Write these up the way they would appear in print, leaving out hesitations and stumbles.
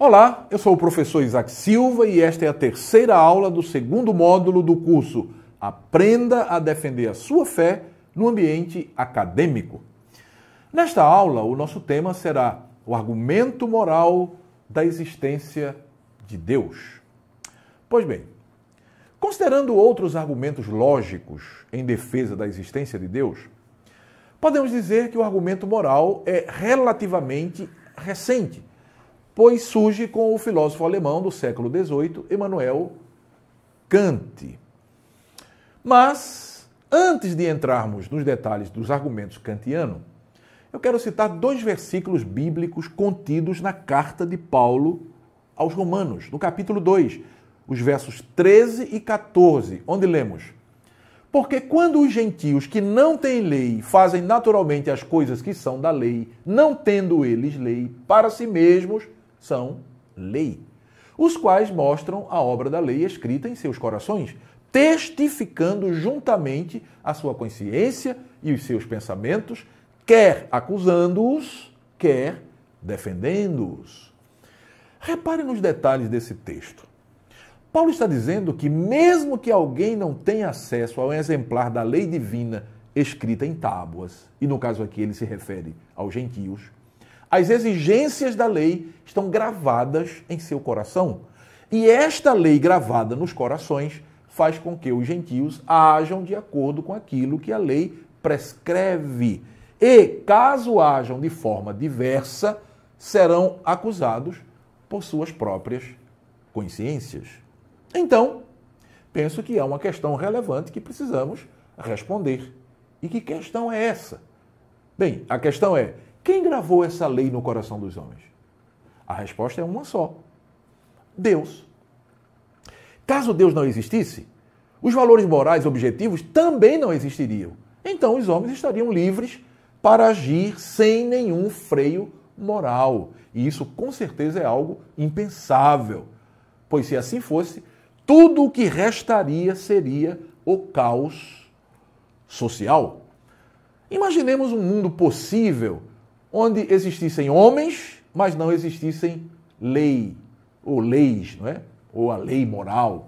Olá, eu sou o professor Isaac Silva e esta é a terceira aula do segundo módulo do curso Aprenda a Defender a Sua Fé no Ambiente Acadêmico. Nesta aula, o nosso tema será o argumento moral da existência de Deus. Pois bem, considerando outros argumentos lógicos em defesa da existência de Deus, podemos dizer que o argumento moral é relativamente recente, pois surge com o filósofo alemão do século XVIII, Immanuel Kant. Mas, antes de entrarmos nos detalhes dos argumentos kantianos, eu quero citar dois versículos bíblicos contidos na carta de Paulo aos Romanos, no capítulo 2, os versos 13 e 14, onde lemos: Porque quando os gentios que não têm lei fazem naturalmente as coisas que são da lei, não tendo eles lei, para si mesmos são lei, os quais mostram a obra da lei escrita em seus corações, testificando juntamente a sua consciência e os seus pensamentos, quer acusando-os, quer defendendo-os. Repare nos detalhes desse texto. Paulo está dizendo que mesmo que alguém não tenha acesso a um exemplar da lei divina escrita em tábuas, e no caso aqui ele se refere aos gentios, as exigências da lei estão gravadas em seu coração. E esta lei gravada nos corações faz com que os gentios ajam de acordo com aquilo que a lei prescreve. E, caso ajam de forma diversa, serão acusados por suas próprias consciências. Então, penso que é uma questão relevante que precisamos responder. E que questão é essa? Bem, a questão é: quem gravou essa lei no coração dos homens? A resposta é uma só: Deus. Caso Deus não existisse, os valores morais objetivos também não existiriam. Então os homens estariam livres para agir sem nenhum freio moral. E isso com certeza é algo impensável, pois se assim fosse, tudo o que restaria seria o caos social. Imaginemos um mundo possível onde existissem homens, mas não existissem lei, ou leis, não é? Ou a lei moral.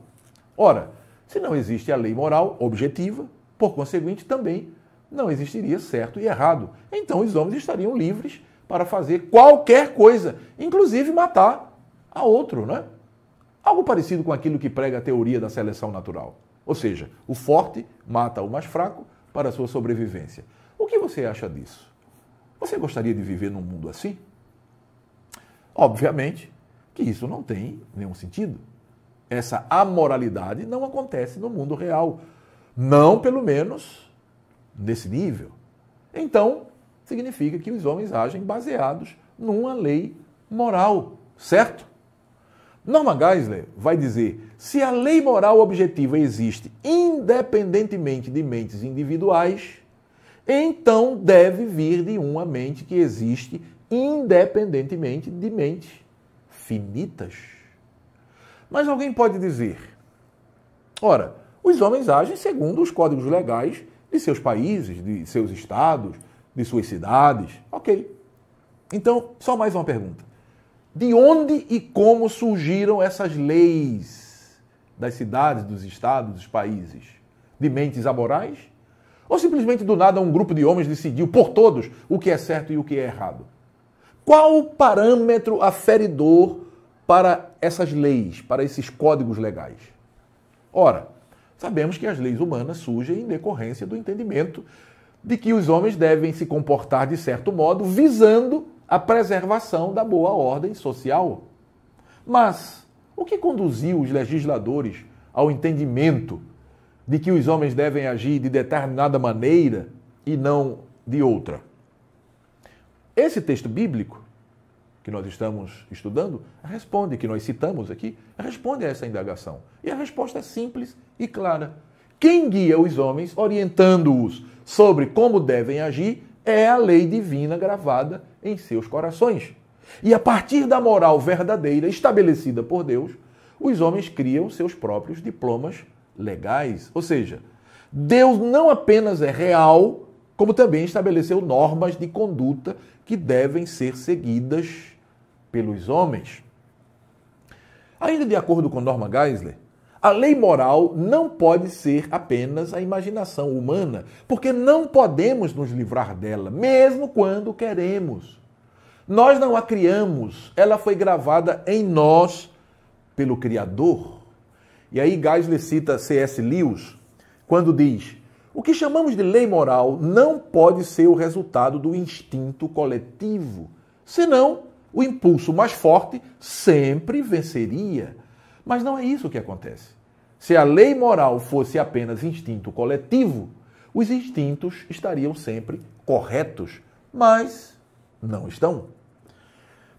Ora, se não existe a lei moral objetiva, por conseguinte, também não existiria certo e errado. Então os homens estariam livres para fazer qualquer coisa, inclusive matar a outro, não é? Algo parecido com aquilo que prega a teoria da seleção natural. Ou seja, o forte mata o mais fraco para a sua sobrevivência. O que você acha disso? Você gostaria de viver num mundo assim? Obviamente que isso não tem nenhum sentido. Essa amoralidade não acontece no mundo real. Não, pelo menos, nesse nível. Então, significa que os homens agem baseados numa lei moral, certo? Norman Geisler vai dizer: se a lei moral objetiva existe independentemente de mentes individuais, então deve vir de uma mente que existe independentemente de mentes finitas. Mas alguém pode dizer: ora, os homens agem segundo os códigos legais de seus países, de seus estados, de suas cidades. Ok. Então, só mais uma pergunta. De onde e como surgiram essas leis das cidades, dos estados, dos países? De mentes amorais? Ou simplesmente do nada um grupo de homens decidiu por todos o que é certo e o que é errado? Qual o parâmetro aferidor para essas leis, para esses códigos legais? Ora, sabemos que as leis humanas surgem em decorrência do entendimento de que os homens devem se comportar de certo modo, visando a preservação da boa ordem social. Mas o que conduziu os legisladores ao entendimento de que os homens devem agir de determinada maneira e não de outra? Esse texto bíblico que nós estamos estudando responde, que nós citamos aqui, responde a essa indagação. E a resposta é simples e clara. Quem guia os homens, orientando-os sobre como devem agir, é a lei divina gravada em seus corações. E a partir da moral verdadeira estabelecida por Deus, os homens criam seus próprios diplomas legais. Ou seja, Deus não apenas é real, como também estabeleceu normas de conduta que devem ser seguidas pelos homens. Ainda de acordo com Norman Geisler, a lei moral não pode ser apenas a imaginação humana, porque não podemos nos livrar dela, mesmo quando queremos. Nós não a criamos, ela foi gravada em nós pelo Criador. E aí Geisler cita C.S. Lewis quando diz: o que chamamos de lei moral não pode ser o resultado do instinto coletivo, senão o impulso mais forte sempre venceria. Mas não é isso que acontece. Se a lei moral fosse apenas instinto coletivo, os instintos estariam sempre corretos, mas não estão.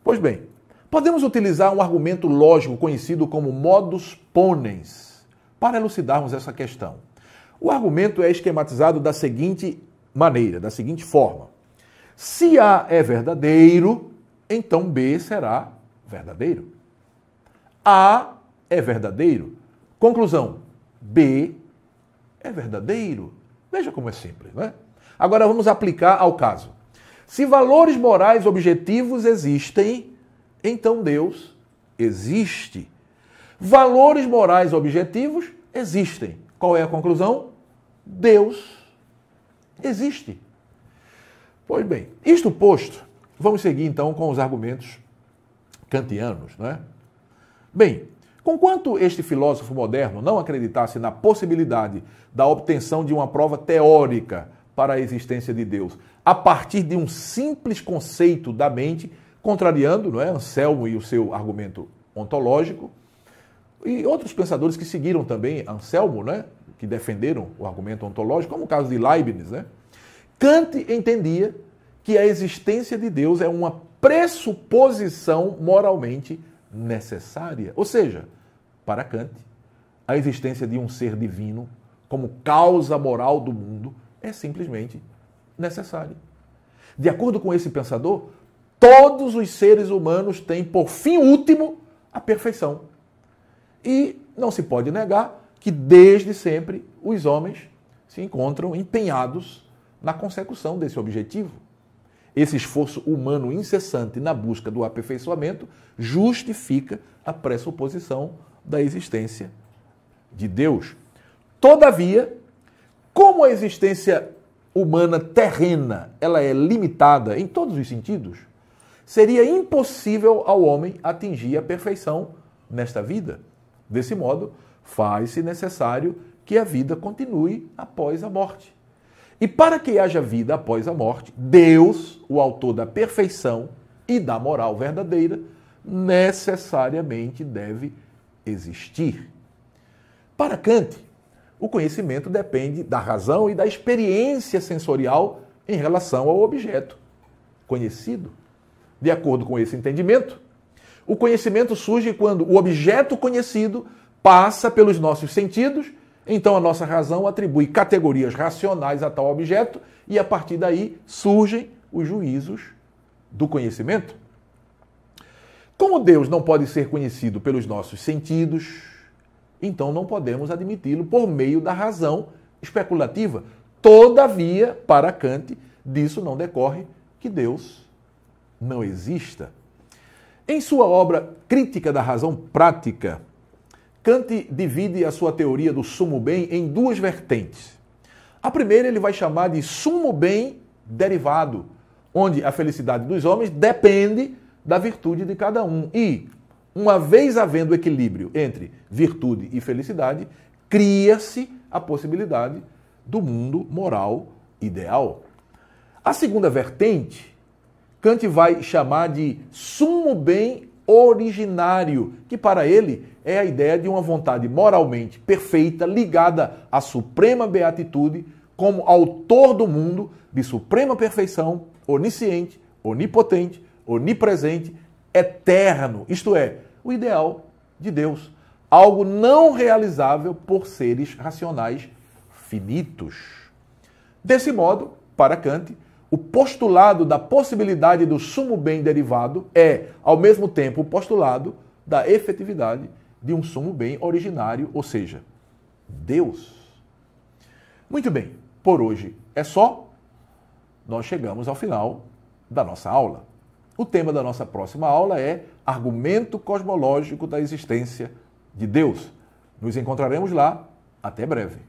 Pois bem, podemos utilizar um argumento lógico conhecido como modus ponens para elucidarmos essa questão. O argumento é esquematizado da seguinte maneira, da seguinte forma: se A é verdadeiro, então B será verdadeiro. A é verdadeiro. Conclusão: B é verdadeiro. Veja como é simples, não é? Agora vamos aplicar ao caso. Se valores morais objetivos existem, então Deus existe. Valores morais objetivos existem. Qual é a conclusão? Deus existe. Pois bem, isto posto, vamos seguir então com os argumentos kantianos, não é? Bem, conquanto este filósofo moderno não acreditasse na possibilidade da obtenção de uma prova teórica para a existência de Deus a partir de um simples conceito da mente, contrariando, não é, Anselmo e o seu argumento ontológico, e outros pensadores que seguiram também Anselmo, né, que defenderam o argumento ontológico, como o caso de Leibniz, né? Kant entendia que a existência de Deus é uma pressuposição moralmente necessária. Ou seja, para Kant, a existência de um ser divino como causa moral do mundo é simplesmente necessária. De acordo com esse pensador, todos os seres humanos têm por fim último a perfeição. E não se pode negar que desde sempre os homens se encontram empenhados na consecução desse objetivo. Esse esforço humano incessante na busca do aperfeiçoamento justifica a pressuposição da existência de Deus. Todavia, como a existência humana terrena ela é limitada em todos os sentidos, seria impossível ao homem atingir a perfeição nesta vida. Desse modo, faz-se necessário que a vida continue após a morte. E para que haja vida após a morte, Deus, o autor da perfeição e da moral verdadeira, necessariamente deve existir. Para Kant, o conhecimento depende da razão e da experiência sensorial em relação ao objeto conhecido. De acordo com esse entendimento, o conhecimento surge quando o objeto conhecido passa pelos nossos sentidos, então a nossa razão atribui categorias racionais a tal objeto e a partir daí surgem os juízos do conhecimento. Como Deus não pode ser conhecido pelos nossos sentidos, então não podemos admiti-lo por meio da razão especulativa. Todavia, para Kant, disso não decorre que Deus não exista. Em sua obra Crítica da Razão Prática, Kant divide a sua teoria do sumo bem em duas vertentes. A primeira ele vai chamar de sumo bem derivado, onde a felicidade dos homens depende da virtude de cada um. E, uma vez havendo equilíbrio entre virtude e felicidade, cria-se a possibilidade do mundo moral ideal. A segunda vertente, Kant vai chamar de sumo bem originário, que para ele é a ideia de uma vontade moralmente perfeita ligada à suprema beatitude como autor do mundo de suprema perfeição, onisciente, onipotente, onipresente, eterno, isto é, o ideal de Deus, algo não realizável por seres racionais finitos. Desse modo, para Kant, o postulado da possibilidade do sumo bem derivado é, ao mesmo tempo, o postulado da efetividade de um sumo bem originário, ou seja, Deus. Muito bem, por hoje é só. Nós chegamos ao final da nossa aula. O tema da nossa próxima aula é Argumento Cosmológico da Existência de Deus. Nos encontraremos lá. Até breve.